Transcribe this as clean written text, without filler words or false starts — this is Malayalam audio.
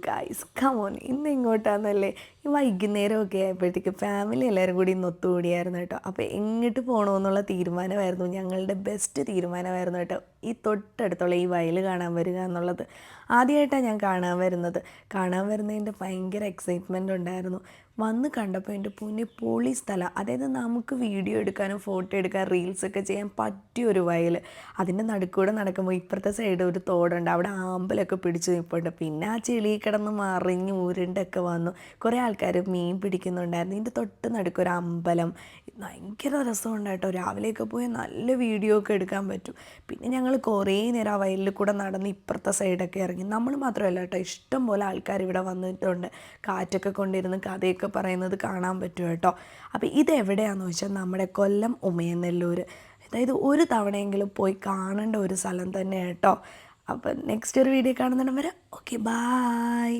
ഗൈസ് കമോൺ ഇന്ന് എങ്ങോട്ടാന്നല്ലേ ഈ വൈകുന്നേരമൊക്കെ ആയപ്പോഴത്തേക്ക് ഫാമിലി എല്ലാവരും കൂടി ഇന്ന് ഒത്തുകൂടിയായിരുന്നു കേട്ടോ. അപ്പോൾ എങ്ങോട്ട് പോകണമെന്നുള്ള തീരുമാനമായിരുന്നു, ഞങ്ങളുടെ ബെസ്റ്റ് തീരുമാനമായിരുന്നു കേട്ടോ, ഈ തൊട്ടടുത്തുള്ള ഈ വയൽ കാണാൻ വരിക എന്നുള്ളത്. ആദ്യമായിട്ടാണ് ഞാൻ കാണാൻ വരുന്നതിൻ്റെ ഭയങ്കര എക്സൈറ്റ്മെൻ്റ് ഉണ്ടായിരുന്നു. വന്ന് കണ്ടപ്പോൾ എൻ്റെ പൊന്നെ പൊളി സ്ഥലം, അതായത് നമുക്ക് വീഡിയോ എടുക്കാനും ഫോട്ടോ എടുക്കാൻ റീൽസൊക്കെ ചെയ്യാൻ പറ്റിയൊരു വയൽ. അതിൻ്റെ നടുക്കൂടെ നടക്കുമ്പോൾ ഇപ്പുറത്തെ സൈഡ് ഒരു തോടുണ്ട്, അവിടെ ആമ്പലൊക്കെ പിടിച്ച് നിൽപ്പുണ്ട്. പിന്നെ ആ ചെളി കിടന്ന് മറിഞ്ഞ് ഉരുണ്ടൊക്കെ വന്നു. കുറേ ആൾക്കാർ മീൻ പിടിക്കുന്നുണ്ടായിരുന്നു. ഇതിൻ്റെ തൊട്ട് നടുക്കൊരു അമ്പലം. ഭയങ്കര രസമുണ്ട് കേട്ടോ. രാവിലെയൊക്കെ പോയി നല്ല വീഡിയോ ഒക്കെ എടുക്കാൻ പറ്റും. പിന്നെ ഞങ്ങൾ കുറേ നേരം ആ വയലിൽ കൂടെ നടന്ന് ഇപ്പുറത്തെ സൈഡൊക്കെ ഇറങ്ങി. നമ്മൾ മാത്രമല്ല കേട്ടോ, ഇഷ്ടം പോലെ ആൾക്കാർ ഇവിടെ വന്നിട്ടുണ്ട്. കാറ്റൊക്കെ കൊണ്ടിരുന്ന് കഥയൊക്കെ പറയുന്നത് കാണാൻ പറ്റും കേട്ടോ. അപ്പോൾ ഇതെവിടെയാണെന്ന് വെച്ചാൽ നമ്മുടെ കൊല്ലം ഉമയനെല്ലൂർ, അതായത് ഒരു തവണയെങ്കിലും പോയി കാണേണ്ട ഒരു സ്ഥലം തന്നെ കേട്ടോ. അപ്പം നെക്സ്റ്റ് ഒരു വീഡിയോ കാണുന്നിടം വരെ ഓക്കെ ബായ്.